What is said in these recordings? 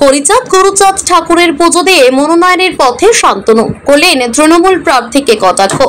হরিচাঁদ গুরুচাঁদ ঠাকুরের পুজো দিয়ে মনোনয়নের পথে শান্তনু করলেন তৃণমূল প্রার্থীকে কটাক্ষ।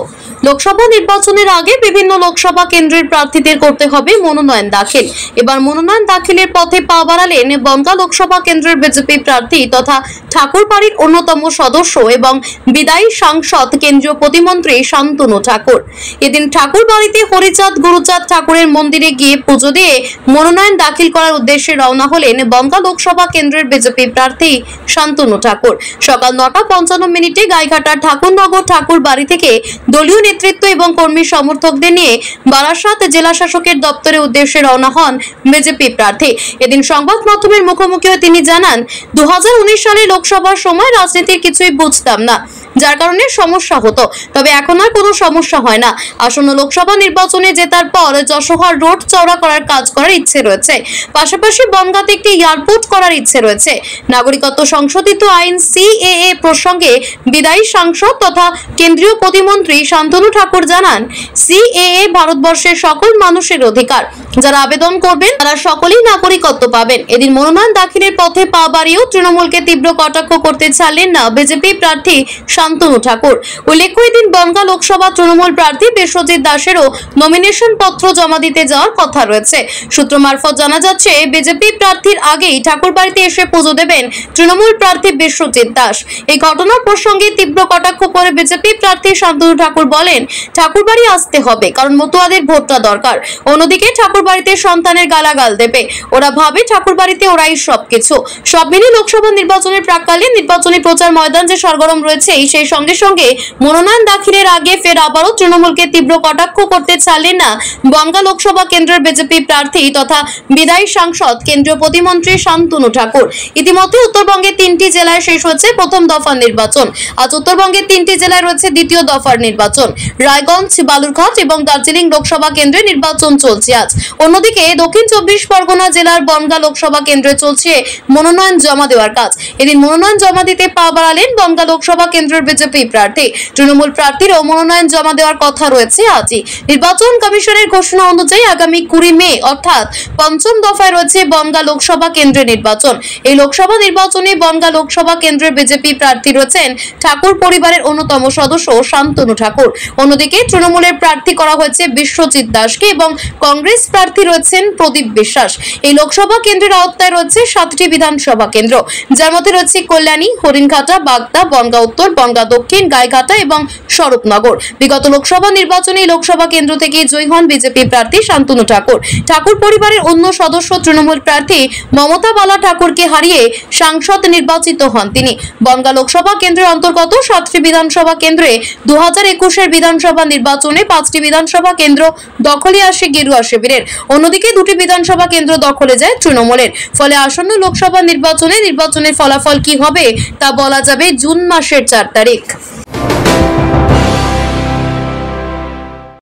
লোকসভা নির্বাচনের আগে বিভিন্ন লোকসভা কেন্দ্রের প্রার্থীদের করতে হবে মনোনয়ন দাখিল। এবার মনোনয়ন দাখিলের পথে পা বাড়ালেন বনগাঁ লোকসভা কেন্দ্রের বিজেপি প্রার্থী তথা ঠাকুরবাড়ির অন্যতম সদস্য এবং বিদায়ী সাংসদ কেন্দ্রীয় প্রতিমন্ত্রী শান্তনু ঠাকুর। এদিন ঠাকুরবাড়িতে হরিচাঁদ গুরুচাঁদ ঠাকুরের মন্দিরে গিয়ে পুজো দিয়ে মনোনয়ন দাখিল করার উদ্দেশ্যে রওনা হলেন বনগাঁ লোকসভা কেন্দ্রের বিজেপি প্রার্থী শান্তনু ঠাকুর। সকাল 9:55 গাইঘাটার ঠাকুরনগর ঠাকুর বাড়ি থেকে দলীয় নেতৃত্ব এবং কর্মী সমর্থকদের নিয়ে বারাসাত জেলা শাসকের দপ্তরের উদ্দেশ্যে রওনা হন বিজেপি প্রার্থী। এদিন সংবাদ মাধ্যমের মুখোমুখি হয়ে তিনি জানান, 2019 সালে লোকসভার সময় রাজনীতির কিছুই বুঝতাম না, যার কারণে সমস্যা হতো, তবে এখন আর কোনো সমস্যা হয় না। আসন্ন লোকসভা নির্বাচনে জেতার পর যশোহর রোড চওড়া করার কাজ করার ইচ্ছে রয়েছে, পাশাপাশি বনগাঁতে একটি এয়ারপোর্ট করার ইচ্ছে রয়েছে। নাগরিকত্ব সংশোধিত আইন CAA প্রসঙ্গে বিদায়ী সাংসদ তথা কেন্দ্রীয় প্রতিমন্ত্রী শান্তনু ঠাকুর জানান, CAA ভারতবর্ষের সকল মানুষের অধিকার, যারা আবেদন করবেন তারা সকলেই নাগরিকত্ব পাবেন। এদিন মনোনয়ন দাখিলের পথে পা বাড়িয়েও তৃণমূলকে তীব্র কটাক্ষ করতে ছাড়লেন না বিজেপি প্রার্থী শান্তনু ঠাকুর। উল্লেখ্য, এদিন বনগাঁ লোকসভা তৃণমূল প্রার্থী বিশ্বজিৎ দাসেরও নমিনেশন পত্র জমা দিতে যাওয়ার কথা রয়েছে। সূত্র মারফত জানা যাচ্ছে, বিজেপি প্রার্থীর আগেই ঠাকুরবাড়িতে এসে পুজো দেবেন তৃণমূল প্রার্থী বিশ্বজিৎ দাস। এই ঘটনার প্রসঙ্গে তীব্র কটাক্ষ করে বিজেপি প্রার্থী শান্তনু ঠাকুর বলেন, ঠাকুরবাড়ি আসতে হবে কারণ মতুয়াদের ভোটটা দরকার। অন্যদিকে ঠাকুরবাড়িতে সন্তানের গালাগাল দেবে, ওরা ভাবে ঠাকুরবাড়িতে ওরাই সবকিছু। সব মিলিয়ে লোকসভা নির্বাচনের প্রাককালে নির্বাচনী প্রচার ময়দান যে সরগরম রয়েছে, সেই সঙ্গে সঙ্গে মনোনয়ন দাখিলের আগে ফের আবারও তৃণমূলকে তীব্র কটাক্ষ করতে ছাড়লেন না বনগাঁ লোকসভা কেন্দ্রের বিজেপি প্রার্থী তথা বিদায়ী সাংসদ কেন্দ্রীয় প্রতিমন্ত্রী শান্তনু ঠাকুর। ইতিমধ্যে উত্তরবঙ্গের 3টি জেলায় শেষ হচ্ছে প্রথম দফার নির্বাচন। আজ উত্তরবঙ্গের 3টি জেলায় রয়েছে দ্বিতীয় দফার নির্বাচন। রায়গঞ্জ, বালুরঘাট এবং দার্জিলিং লোকসভা কেন্দ্রে নির্বাচন চলছে আজ। অন্যদিকে দক্ষিণ 24 পরগনা জেলার বনগাঁ লোকসভা কেন্দ্রে চলছে মনোনয়ন জমা দেওয়ার কাজ। এদিন মনোনয়ন জমা দিতে পা বাড়ালেন বনগাঁ লোকসভা কেন্দ্রের বিজেপি প্রার্থী। তৃণমূল প্রার্থীরও মনোনয়ন জমা দেওয়ার কথা রয়েছে আজই। নির্বাচন কমিশনের ঘোষণা অনুযায়ী আগামী 20 মে অর্থাৎ পঞ্চম দফায় রয়েছে বনগাঁ লোকসভা কেন্দ্রের নির্বাচন। এই লোকসভা নির্বাচনে বনগাঁ লোকসভা কেন্দ্রের বিজেপি প্রার্থী রয়েছেন ঠাকুর পরিবারের অন্যতম সদস্য শান্তনু ঠাকুর। অন্যদিকে তৃণমূলের প্রার্থী করা হয়েছে বিশ্বজিৎ দাসকে এবং কংগ্রেস প্রার্থী রয়েছেন প্রদীপ বিশ্বাস। এই লোকসভা কেন্দ্রের আওতায় রয়েছে 7টি বিধানসভা কেন্দ্র, যার মধ্যে রয়েছে কল্যাণী, হরিণঘাটা, বাগদা, বনগাঁ উত্তর, বনগাঁ দক্ষিণ, গাইঘাটা এবং স্বরূপনগর। বিগত লোকসভা নির্বাচনে লোকসভা কেন্দ্র থেকে জয়ী হন বিজেপি প্রার্থী শান্তনু ঠাকুর। ঠাকুর পরিবারের অন্য সদস্য তৃণমূল প্রার্থী মমতা বালা ঠাকুরকে হারিয়ে সাংসদ নির্বাচিত হন তিনি। বনগাঁ লোকসভা কেন্দ্রের অন্তর্গত 7টি বিধানসভা কেন্দ্রে 2021-এর বিধানসভা নির্বাচনে 5টি বিধানসভা কেন্দ্র দখলে আসে গেরুয়া শিবিরের। অন্যদিকে 2টি বিধানসভা কেন্দ্র দখলে যায় তৃণমূলের। ফলে আসন্ন লোকসভা নির্বাচনের ফলাফল কি হবে তা বলা যাবে জুন মাসের 4 তারিখ।